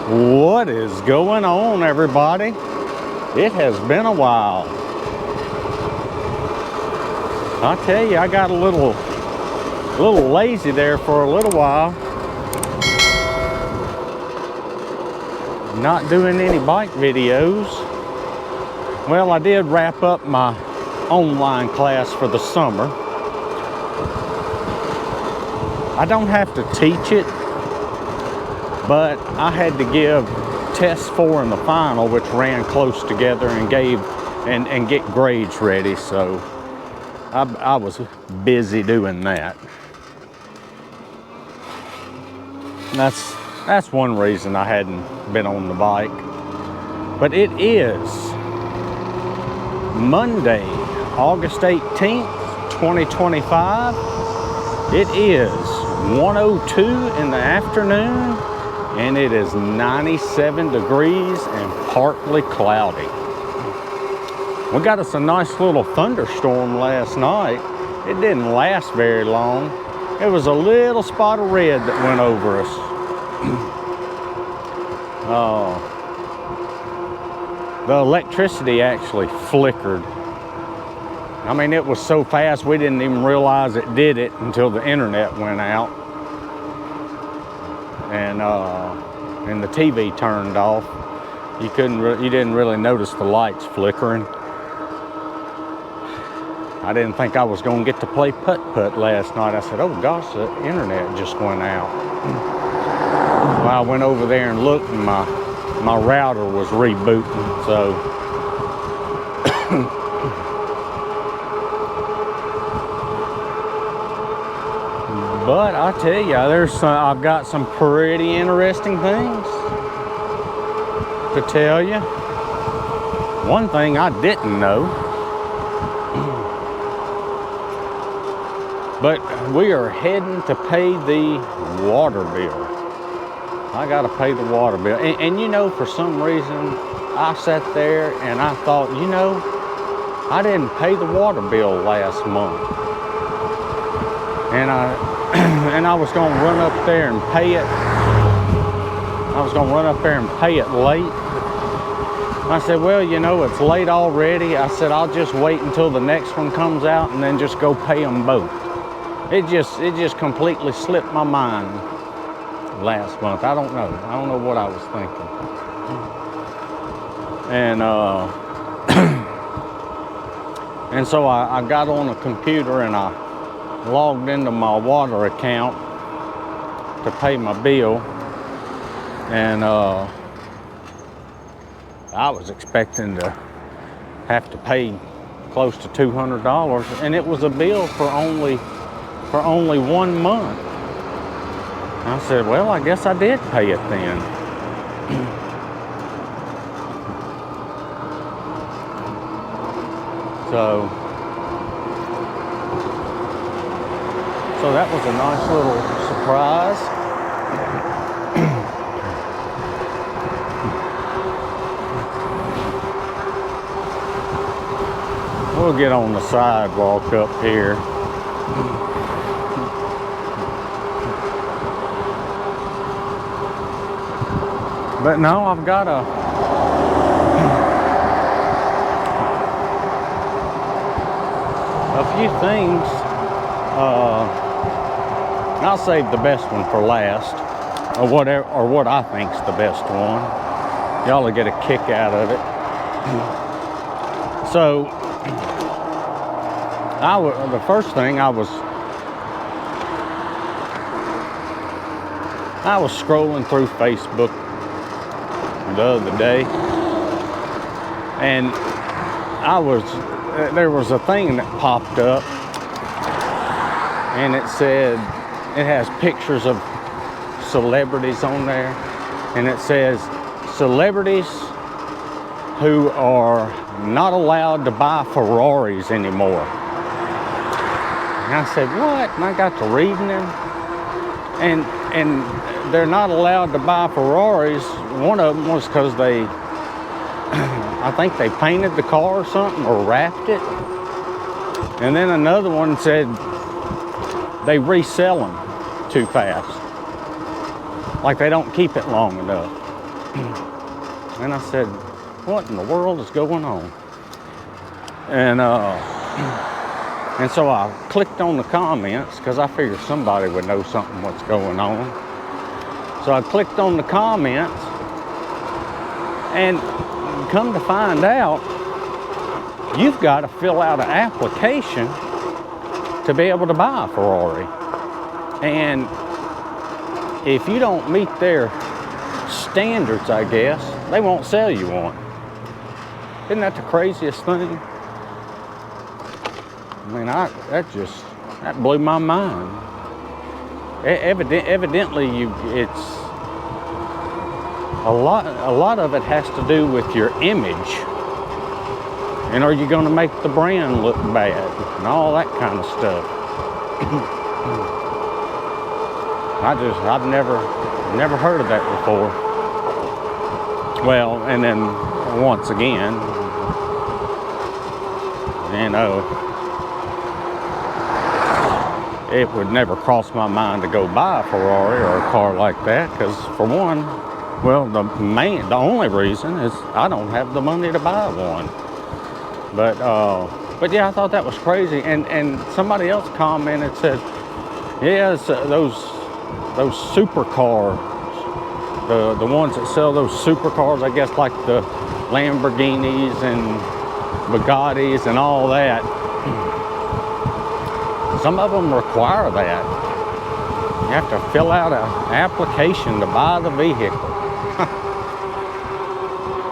What is going on, everybody? It has been a while. I tell you, I got a little lazy there for a little while. Not doing any bike videos. Well, I did wrap up my online class for the summer. I don't have to teach it, but I had to give test 4 in the final, which ran close together, and get grades ready. So I was busy doing that. And that's one reason I hadn't been on the bike. But it is Monday, August 18th, 2025. It is 1:02 in the afternoon, and it is 97 degrees and partly cloudy. We got us a nice little thunderstorm last night. It didn't last very long. It was a little spot of red that went over us. The electricity actually flickered. I mean, it was so fast we didn't even realize it did it until the internet went out. And the TV turned off. You didn't really notice the lights flickering. I didn't think I was going to get to play putt-putt last night. I said, oh gosh, the internet just went out. Well, I went over there and looked, and my router was rebooting, so. But I tell you, I've got some pretty interesting things to tell you. One thing I didn't know, but we are heading to pay the water bill. I got to pay the water bill. And you know, for some reason, I sat there and I thought, you know, I didn't pay the water bill last month. And I was going to run up there and pay it. I was going to run up there and pay it late. I said, well, you know, it's late already. I said, I'll just wait until the next one comes out and then just go pay them both. It just completely slipped my mind last month. I don't know what I was thinking. And so I got on a computer and I logged into my water account to pay my bill, and I was expecting to have to pay close to $200, and it was a bill for only 1 month. I said, well, I guess I did pay it then. So that was a nice little surprise. We'll get on the sidewalk up here. But no, I've got a few things. I'll save the best one for last, or what I think's the best one. Y'all will get a kick out of it. So, the first thing I was scrolling through Facebook the other day, and there was a thing that popped up, and it said, it has pictures of celebrities on there, and it says celebrities who are not allowed to buy Ferraris anymore. And I said, what? And I got to reading them, and they're not allowed to buy Ferraris. One of them was because I think they painted the car or something, or wrapped it. And then another one said they resell them too fast. Like they don't keep it long enough. And I said, what in the world is going on? And so I clicked on the comments because I figured somebody would know something what's going on. So I clicked on the comments, and come to find out, you've got to fill out an application to be able to buy a Ferrari. And if you don't meet their standards, I guess, they won't sell you one. Isn't that the craziest thing? I mean, that blew my mind. Evidently, it's a lot of it has to do with your image. And are you going to make the brand look bad and all that kind of stuff? I've never heard of that before. Well, and then once again, you know, it would never cross my mind to go buy a Ferrari or a car like that, because for one, well, the only reason is I don't have the money to buy one. But yeah, I thought that was crazy. And somebody else commented, said, yeah, it's, those supercars, the ones that sell those supercars, I guess, like the Lamborghinis and Bugattis and all that. Some of them require that. You have to fill out an application to buy the vehicle.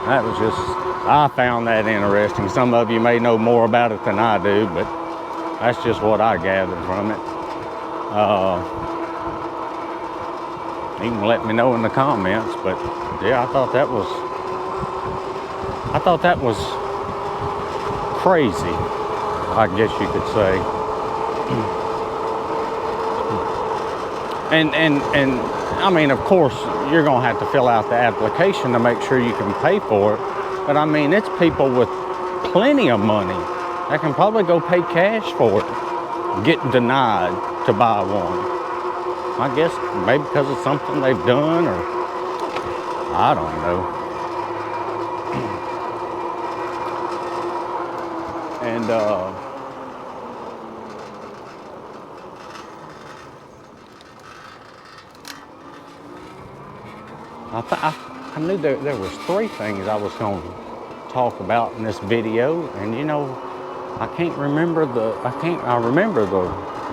That was just, I found that interesting. Some of you may know more about it than I do, but that's just what I gathered from it. You can let me know in the comments, but yeah, I thought that was crazy, I guess you could say. And I mean, of course, you're gonna have to fill out the application to make sure you can pay for it. But I mean, it's people with plenty of money that can probably go pay cash for it, get denied to buy one. I guess maybe because of something they've done, or I don't know. And I knew there was 3 things I was going to talk about in this video, and you know, I remember the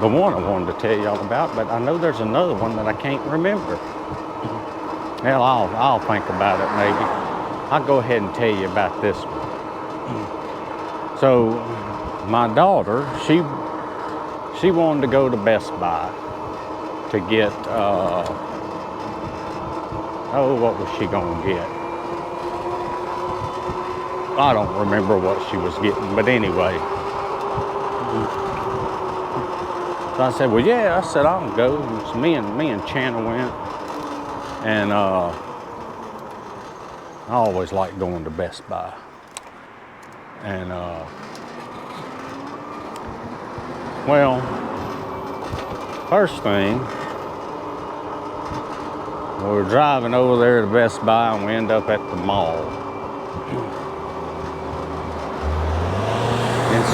one I wanted to tell y'all about, but I know there's another one that I can't remember. Well, I'll think about it maybe. I'll go ahead and tell you about this one. So my daughter, she wanted to go to Best Buy to get what was she gonna get? I don't remember what she was getting, but anyway. So I said, well, yeah, I said, I'll go. So me and Chana went. And I always like going to Best Buy. And, well, first thing, we were driving over there to Best Buy, and we end up at the mall. And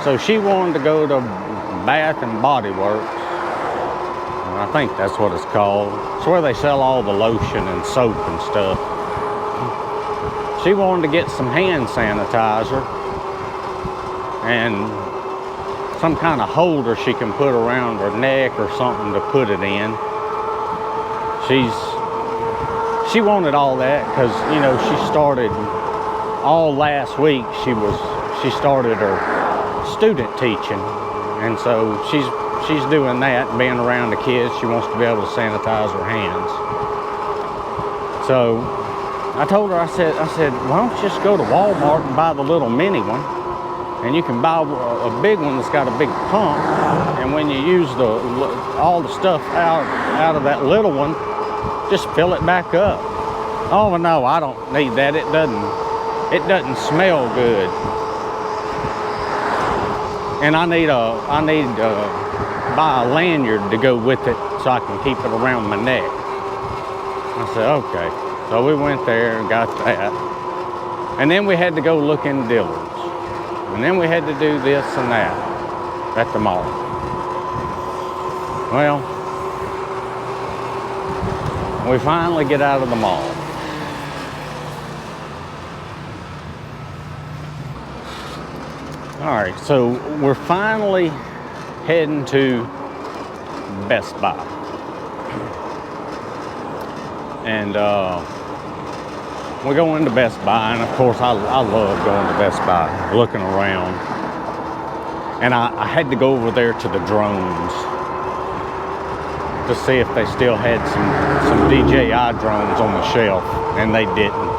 so she wanted to go to Bath and Body Works. And I think that's what it's called. It's where they sell all the lotion and soap and stuff. She wanted to get some hand sanitizer and some kind of holder she can put around her neck or something to put it in. She wanted all that because, you know, she started all last week. She started her student teaching, and so she's doing that, being around the kids. She wants to be able to sanitize her hands. So I told her, I said, why don't you just go to Walmart and buy the little mini one, and you can buy a big one that's got a big pump, and when you use all the stuff out of that little one, just fill it back up. Oh no, I don't need that. It doesn't smell good. And I need to buy a lanyard to go with it so I can keep it around my neck. I said, okay. So we went there and got that. And then we had to go look in Dillard's. And then we had to do this and that at the mall. Well, we finally get out of the mall. All right, so we're finally heading to Best Buy. And we go into Best Buy, and of course I love going to Best Buy, looking around. And I had to go over there to the drones to see if they still had some DJI drones on the shelf, and they didn't.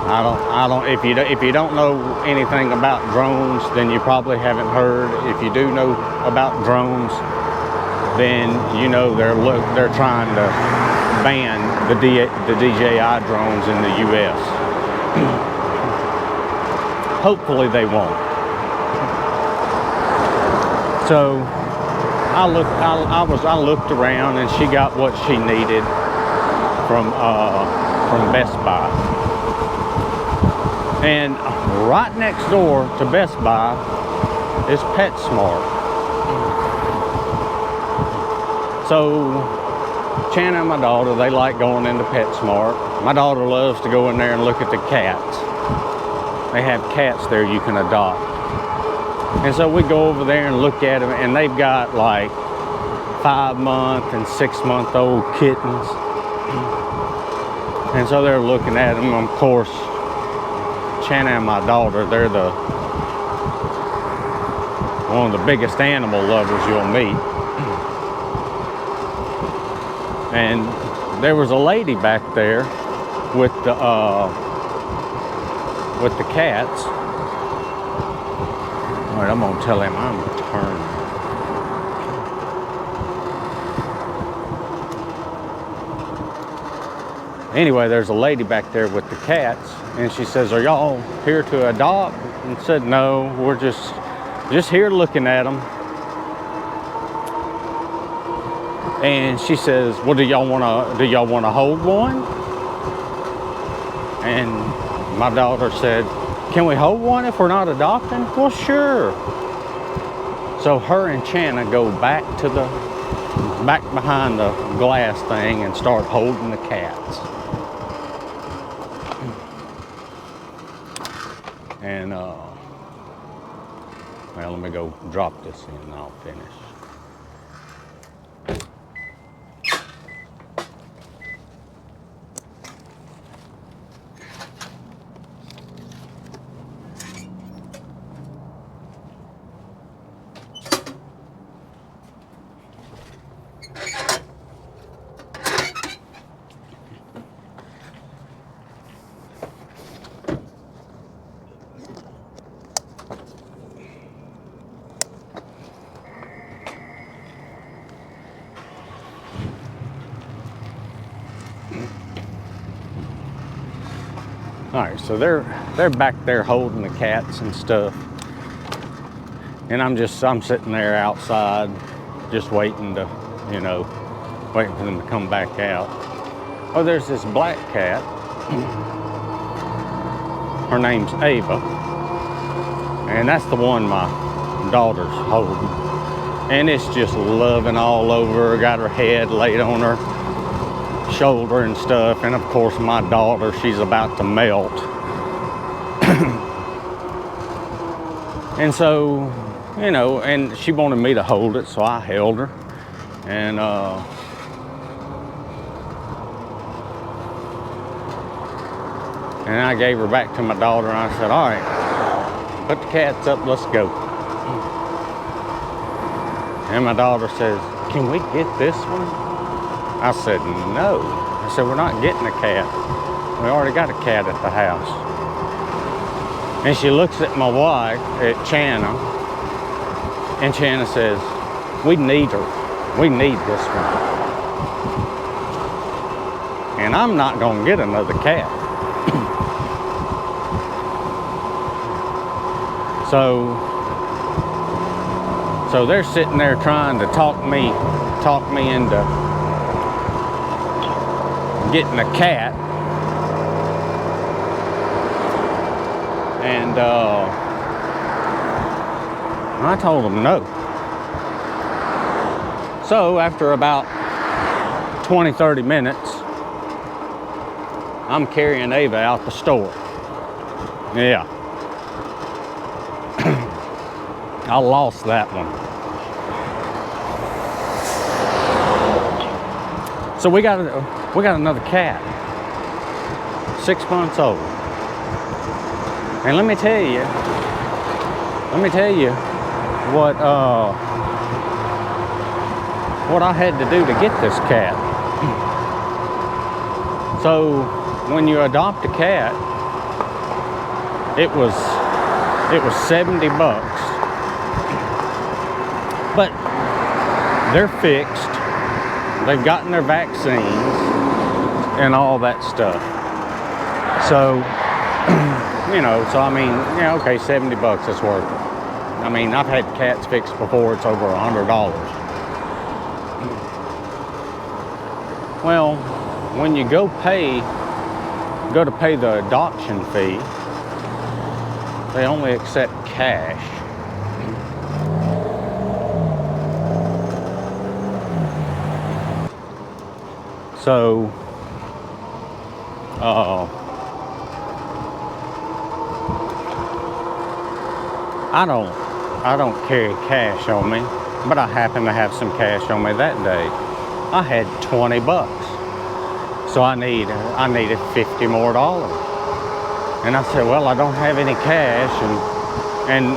I don't. If you don't know anything about drones, then you probably haven't heard. If you do know about drones, then you know they're trying to ban the DJI drones in the U.S. Hopefully they won't. So I looked around, and she got what she needed from Best Buy. And right next door to Best Buy is PetSmart. So Chana and my daughter, they like going into PetSmart. My daughter loves to go in there and look at the cats. They have cats there you can adopt. And so we go over there and look at them, and they've got like 5-month and 6-month-old kittens. And so they're looking at them. Of course, Chana and my daughter, they're one of the biggest animal lovers you'll meet. And there was a lady back there with the cats. All right, I'm gonna tell him I'm turning. Anyway, there's a lady back there with the cats, and she says, "Are y'all here to adopt?" And said, "No, we're just here looking at them." And she says, "Well, do y'all wanna hold one?" And my daughter said, "Can we hold one if we're not adopting?" "Well, sure." So her and Chana go back behind the glass thing and start holding the cats. And well, let me go drop this in and I'll finish. All right, so they're back there holding the cats and stuff, and I'm sitting there outside, just waiting for them to come back out. Oh, there's this black cat. Her name's Ava, and that's the one my daughter's holding, and it's just loving all over her. Got her head laid on her shoulder and stuff, and of course my daughter, she's about to melt. And so, and she wanted me to hold it, so I held her, and I gave her back to my daughter, and I said, "All right, put the cats up, let's go." And my daughter says, "Can we get this one?" I said, "No." I said, "We're not getting a cat. We already got a cat at the house." And she looks at my wife, at Chana, and Chana says, "We need her. We need this one." And I'm not gonna get another cat. So they're sitting there trying to talk me into getting a cat. And I told him no. So after about 20-30 minutes, I'm carrying Ava out the store. Yeah. I lost that one. So we got another cat, 6 months old. And let me tell you what I had to do to get this cat. So when you adopt a cat, it was 70 bucks. But they're fixed. They've gotten their vaccines and all that stuff. So, you know, so I mean, yeah, okay, 70 bucks is worth it. I mean, I've had cats fixed before, it's over $100. Well, when you go to pay the adoption fee, they only accept cash. So, I don't carry cash on me, but I happen to have some cash on me that day. I had 20 bucks. So I needed $50 more. And I said, well, I don't have any cash, and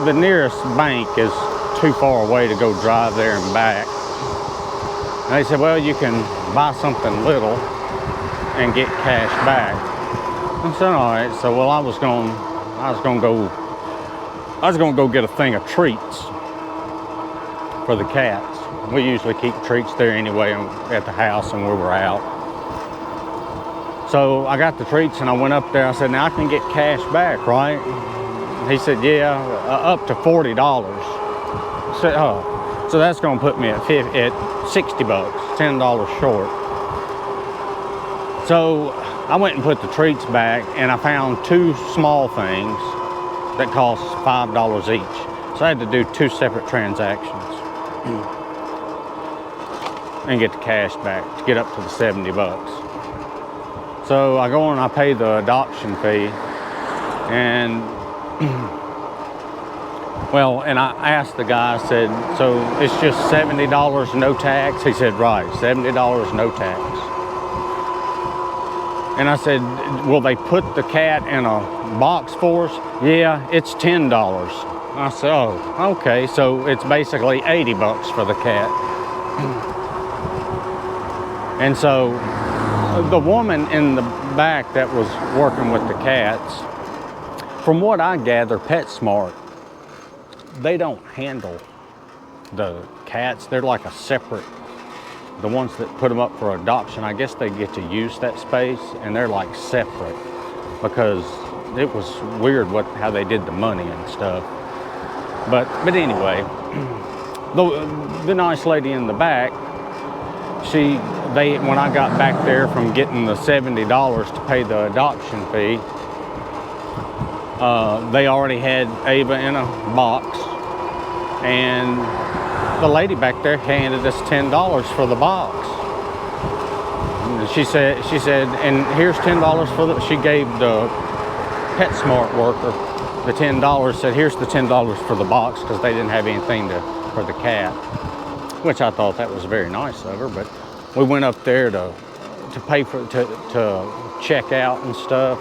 the nearest bank is too far away to go drive there and back. And they said, well, you can buy something little and get cash back. I said, all right. So, well, I was gonna go get a thing of treats for the cats. We usually keep treats there anyway at the house and where we're out. So I got the treats and I went up there. I said, now I can get cash back, right? He said, yeah, up to $40. I said, oh, so that's gonna put me at 60 bucks, $10 short. So I went and put the treats back and I found two small things that cost $5 each. So I had to do two separate transactions and get the cash back to get up to the 70 bucks. So I go and I pay the adoption fee, and well, and I asked the guy, I said, so it's just $70 no tax? He said, right, $70 no tax. And I said, will they put the cat in a box for us? Yeah, it's $10. I said, oh, okay, so it's basically 80 bucks for the cat. And so the woman in the back that was working with the cats, from what I gather, PetSmart, they don't handle the cats. They're like a separate, the ones that put them up for adoption, I guess they get to use that space, and they're like separate, because it was weird how they did the money and stuff. But anyway, the nice lady in the back, when I got back there from getting the $70 to pay the adoption fee, they already had Ava in a box, and the lady back there handed us $10 for the box. She said, and here's $10 for she gave the PetSmart worker the $10, said, here's the $10 for the box, because they didn't have anything for the cat, which I thought that was very nice of her. But we went up there to pay for, to check out and stuff,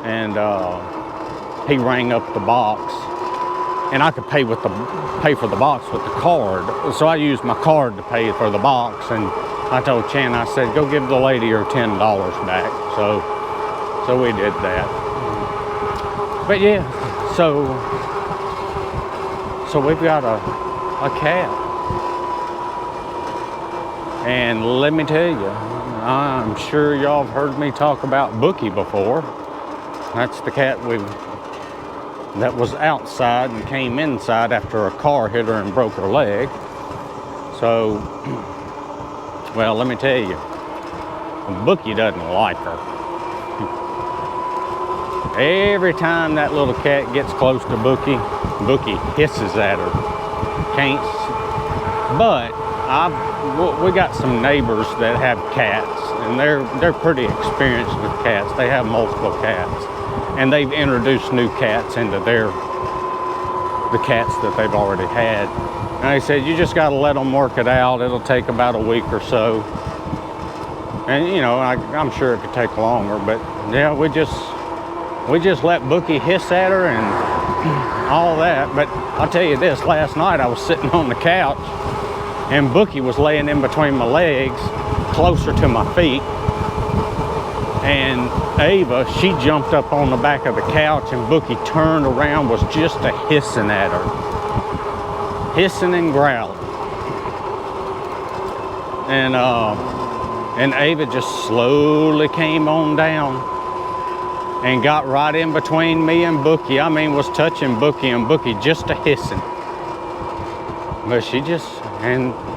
and he rang up the box, and I could pay for the box with the card. So I used my card to pay for the box, and I told Chan, I said, go give the lady her $10 back. So we did that. But yeah, so we've got a cat. And let me tell you, I'm sure y'all have heard me talk about Bookie before. That's the cat that was outside and came inside after a car hit her and broke her leg. So, well, let me tell you, Bookie doesn't like her. Every time that little cat gets close to Bookie, Bookie hisses at her. Can't. But we got some neighbors that have cats, and they're pretty experienced with cats. They have multiple cats, and they've introduced new cats into the cats that they've already had. And they said, you just got to let them work it out. It'll take about a week or so. And you know, I'm sure it could take longer, but yeah, we just let Bookie hiss at her and all that. But I'll tell you this, last night I was sitting on the couch and Bookie was laying in between my legs, closer to my feet. And Ava, she jumped up on the back of the couch and Bookie turned around, was just a hissing at her. Hissing and growling. And Ava just slowly came on down and got right in between me and Bookie. I mean, was touching Bookie, and Bookie just a hissing. But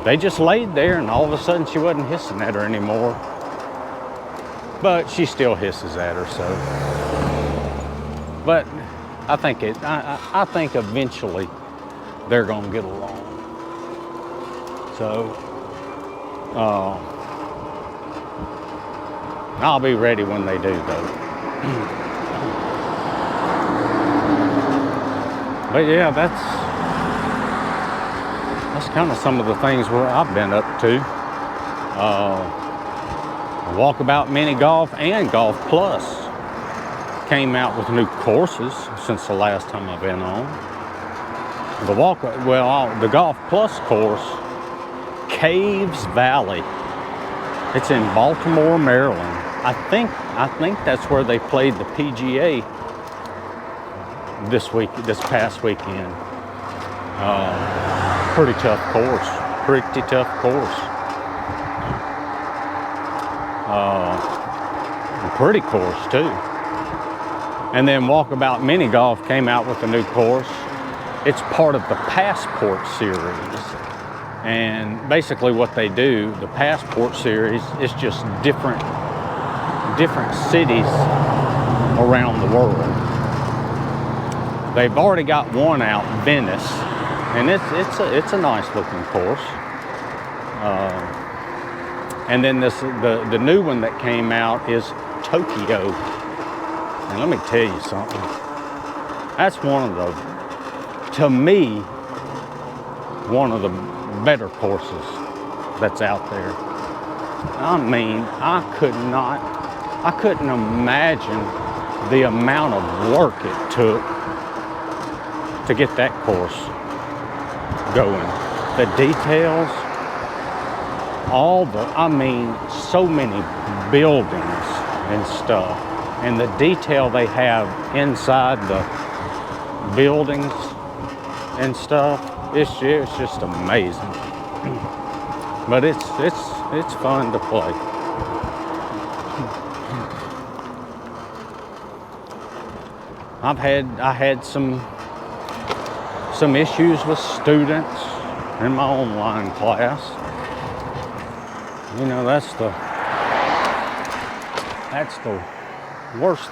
they just laid there, and all of a sudden she wasn't hissing at her anymore. But she still hisses at her, so. But I think I think eventually they're gonna get along. So, I'll be ready when they do, though. But yeah, that's kind of some of the things where I've been up to. Walkabout Mini Golf and Golf Plus came out with new courses since the last time I've been on. The Golf Plus course, Caves Valley. It's in Baltimore, Maryland. I think that's where they played the PGA this past weekend. Pretty tough course. Pretty course too. And then Walkabout Mini Golf came out with a new course. It's part of the Passport series. And basically what they do, the Passport series, is just different cities around the world. They've already got one out, Venice, and it's a nice looking course. And then the new one that came out is Tokyo. And let me tell you something. That's to me, one of the better courses that's out there. I mean, I couldn't imagine the amount of work it took to get that course going. The details, so many buildings and stuff, and the detail they have inside the buildings and stuff, it's just amazing. But it's fun to play. I had some issues with students in my online class. You know, that's the worst.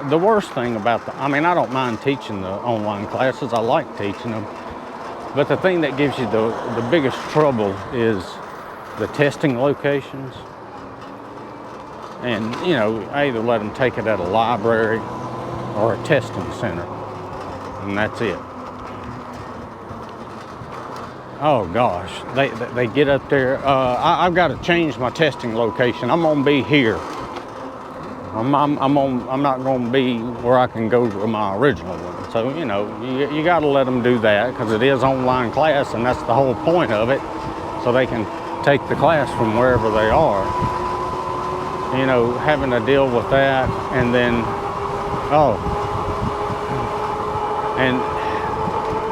The worst thing about I don't mind teaching the online classes. I like teaching them. But the thing that gives you the biggest trouble is the testing locations. And, you know, I either let them take it at a library or a testing center. And that's it. Oh gosh, they get up there. I've got to change my testing location. I'm gonna be here. I'm not gonna be where I can go to my original one. So you know, you got to let them do that because it is online class, and that's the whole point of it. So they can take the class from wherever they are. You know, having to deal with that, and then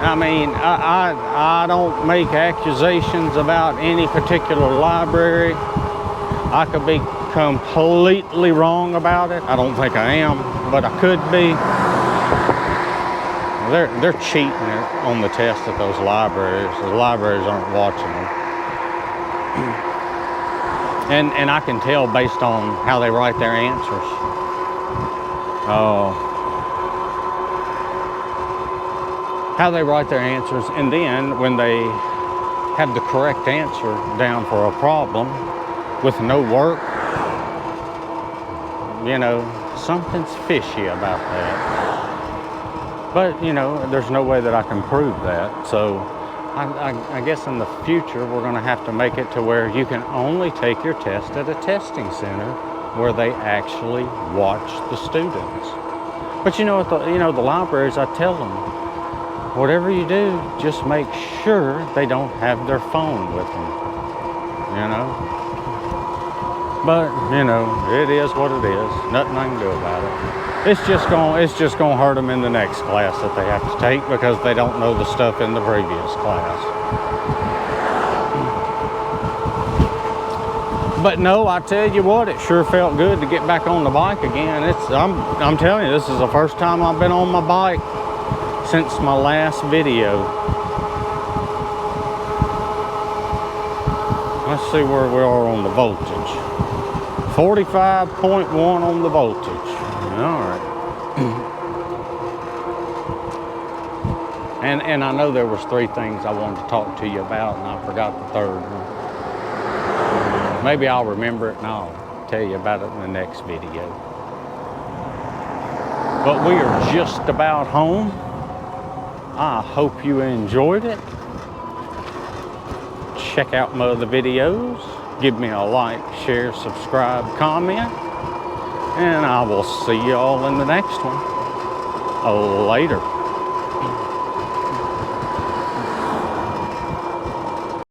I don't make accusations about any particular library. I could be completely wrong about it. I don't think I am, but I could be. They're cheating on the test at those libraries. The libraries aren't watching them. And I can tell based on how they write their answers. How they write their answers, and then when they have the correct answer down for a problem with no work, you know, something's fishy about that. But, you know, there's no way that I can prove that. So I guess in the future, we're going to have to make it to where you can only take your test at a testing center where they actually watch the students. But you know, the libraries, I tell them, whatever you do, just make sure they don't have their phone with them, you know? But, you know, it is what it is. Nothing I can do about it. It's just gonna hurt them in the next class that they have to take because they don't know the stuff in the previous class. But no, I tell you what, it sure felt good to get back on the bike again. I'm telling you, this is the first time I've been on my bike since my last video. Let's see where we are on the voltage. 45.1 on the voltage. All right. And I know there was 3 things I wanted to talk to you about, and I forgot the third one. Maybe I'll remember it and I'll tell you about it in the next video. But we are just about home. I hope you enjoyed it. Check out my other videos. Give me a like, share, subscribe, comment. And I will see you all in the next one. Later.